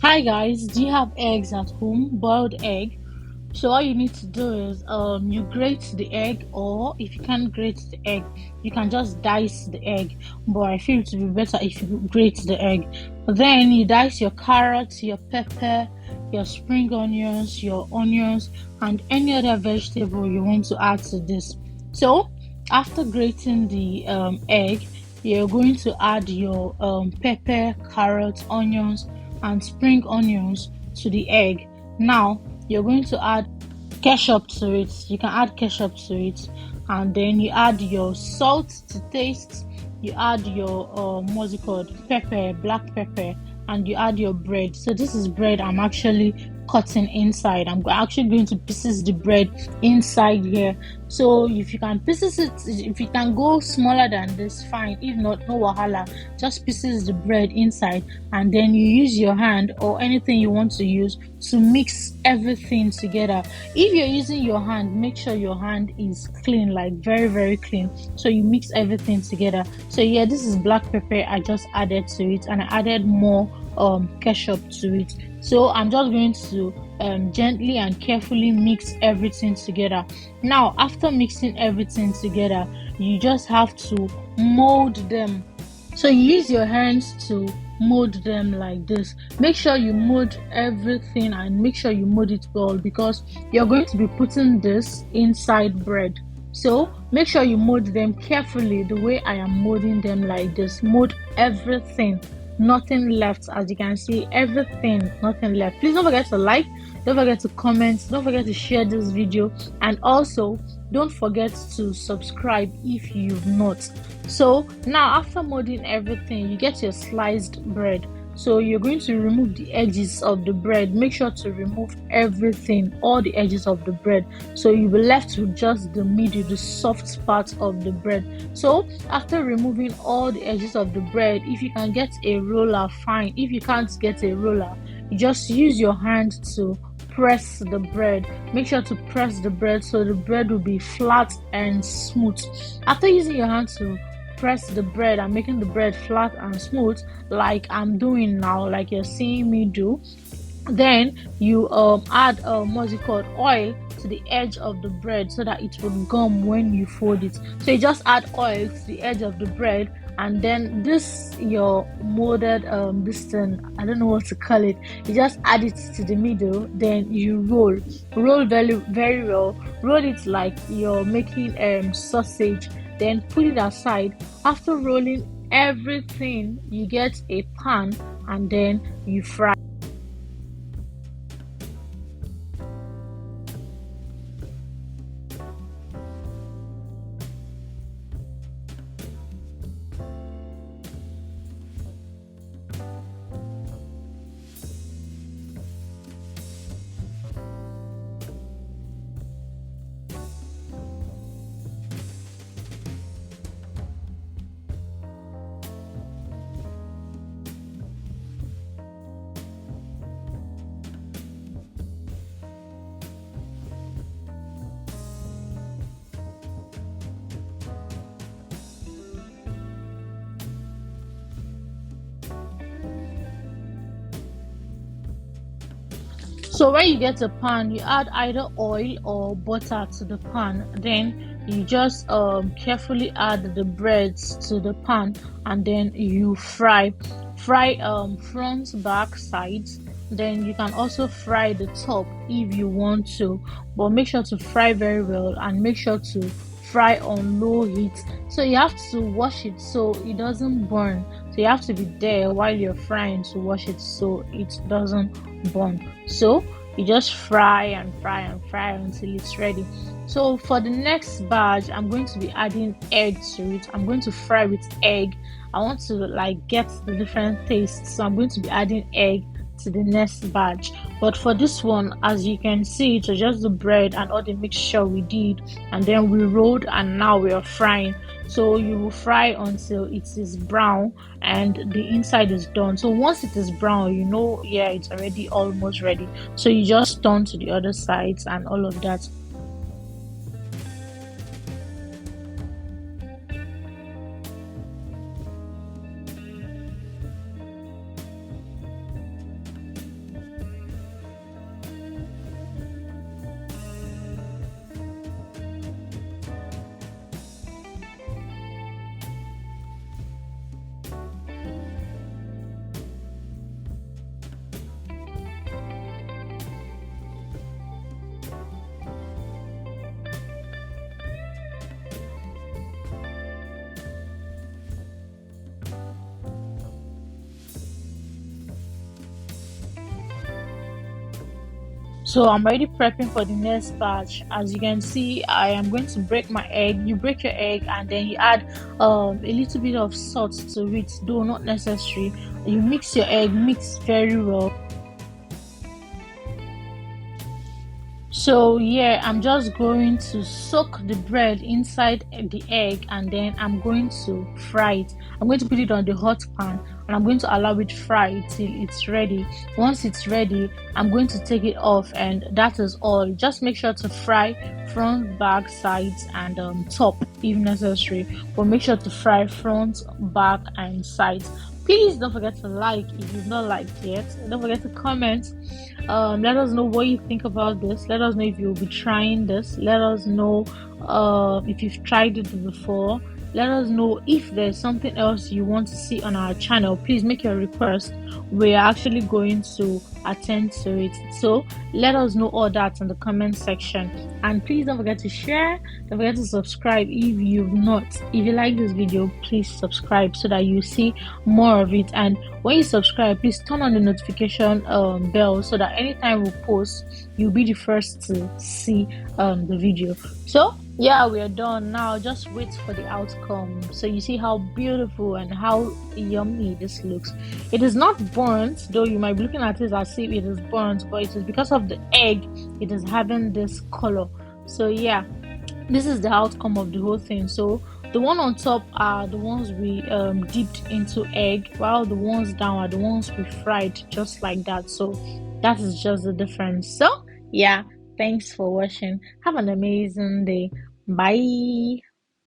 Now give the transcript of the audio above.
Hi guys, do you have eggs at home? Boiled egg. So all you need to do is you grate the egg, or if you can't grate the egg, you can just dice the egg. But I feel it would be better if you grate the egg. Then you dice your carrots, your pepper, your spring onions, your onions, and any other vegetable you want to add to this. So after grating the egg, you're going to add your pepper, carrots, onions, and spring onions to the egg. Now you're going to add ketchup to it. You can add ketchup to it, and then you add your salt to taste. You add your what's it called, pepper, black pepper, and you add your bread. So this is bread I'm actually cutting inside. I'm actually going to pieces the bread inside here. So if you can pieces it, if you can go smaller than this, fine. If not, no wahala. Just pieces the bread inside, and then you use your hand or anything you want to use to mix everything together. If you're using your hand, make sure your hand is clean, like very very clean, so you mix everything together. So yeah, this is black pepper I just added to it, and I added more ketchup to it. So I'm just going to gently and carefully mix everything together. Now after mixing everything together, you just have to mold them. So you use your hands to mold them like this. Make sure you mold everything and make sure you mold it well, because you're going to be putting this inside bread. So make sure you mold them carefully the way I am molding them like this. Mold everything, nothing left. As you can see, everything, nothing left. Please don't forget to like, don't forget to comment, don't forget to share this video, and also don't forget to subscribe if you've not. So now after molding everything, you get your sliced bread. So you're going to remove the edges of the bread. Make sure to remove everything, all the edges of the bread, so you'll be left with just the middle, the soft part of the bread. So after removing all the edges of the bread, if you can get a roller, fine. If you can't get a roller, you just use your hand to press the bread. Make sure to press the bread so the bread will be flat and smooth. After using your hand to press the bread and making the bread flat and smooth, like I'm doing now, like you're seeing me do, then you add what's it called, oil to the edge of the bread so that it will gum when you fold it. So you just add oil to the edge of the bread, and then this your molded this thing, I don't know what to call it, you just add it to the middle. Then you roll very very well. Roll it like you're making sausage, then put it aside. After rolling everything, you get a pan, and then you fry. So when you get a pan, you add either oil or butter to the pan. Then you just carefully add the breads to the pan, and then you fry front, back, sides. Then you can also fry the top if you want to, but make sure to fry very well and make sure to fry on low heat. So you have to wash it so it doesn't burn. So you have to be there while you're frying to wash it so it doesn't burn. So you just fry and fry and fry until it's ready. So for the next batch, I'm going to be adding egg to it. I'm going to fry with egg. I want to like get the different tastes, so I'm going to be adding egg to the next batch. But for this one, as you can see, it was just the bread and all the mixture we did, and then we rolled, and now we are frying. So you will fry until it is brown and the inside is done. So once it is brown, you know, yeah, it's already almost ready. So you just turn to the other sides and all of that. So I'm already prepping for the next batch. As you can see, I am going to break my egg. You break your egg and then you add a little bit of salt to it, though not necessary. You mix your egg, mix very well. So yeah, I'm just going to soak the bread inside the egg and then I'm going to fry it. I'm going to put it on the hot pan and I'm going to allow it fry till it's ready. Once it's ready, I'm going to take it off and that is all. Just make sure to fry front, back, sides and top if necessary. But make sure to fry front, back and sides. Please don't forget to like if you've not liked yet. Don't forget to comment. Let us know what you think about this. Let us know if you'll be trying this. Let us know if you've tried it before. Let us know if there's something else you want to see on our channel. Please make your request. We're actually going to attend to it. So let us know all that in the comment section. And please don't forget to share. Don't forget to subscribe if you've not. If you like this video, please subscribe so that you see more of it. And when you subscribe, please turn on the notification bell so that anytime we post, you'll be the first to see the video. So yeah, we are done now. Just wait for the outcome. So you see how beautiful and how yummy this looks. It is not burnt, though you might be looking at it as if it is burnt, but it is because of the egg it is having this color. So yeah, this is the outcome of the whole thing. So the one on top are the ones we dipped into egg, while the ones down are the ones we fried just like that. So that is just the difference. So yeah, thanks for watching. Have an amazing day. Bye.